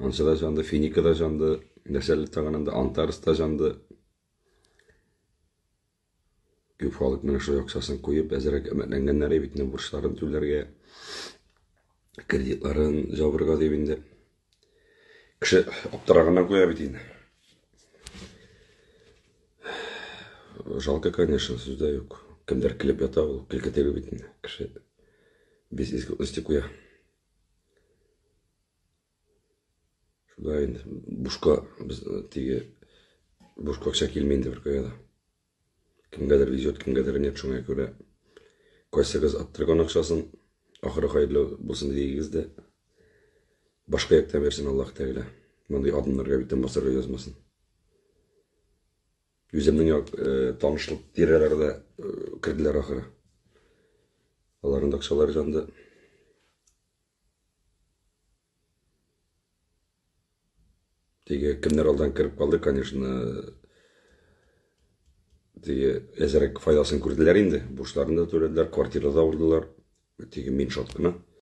Ança da jandı, Finika da jandı, Neşeli tağınında Antares da jandı. Güfalık menişe yoksaсын koyup, ezerek emetlengenlere bitine burçların türlerge, kreditlerin jabırga debinde. Kişi aptarağına koya bitine. Жалко, конечно, сюда yok. Kimler klip yatağı ol, kilketeli bitine. Kişi biz izgutlusti koya. Şurada indi. Buşka, biz tigi, buşka akşa kilmeyindi bir koyada. Kimgedir vizyon, kimgedir net şuna göre. Koysanız attırgan akşasın, ahırı hayırlı bulsun dediğinizde başka yaktan versin Allah Teala. Bunday adımlarga bitten basarga yazmasın. Yüzümün tanışlık direlerde kirdiler ahırı. Onların da akşaları candı. Tege kimler aldan kirip kaldı, конечно, tege ezerek faydasını gördüler indi. Burçlarını da törediler, kvartirada vurdular. Tege min şatkına.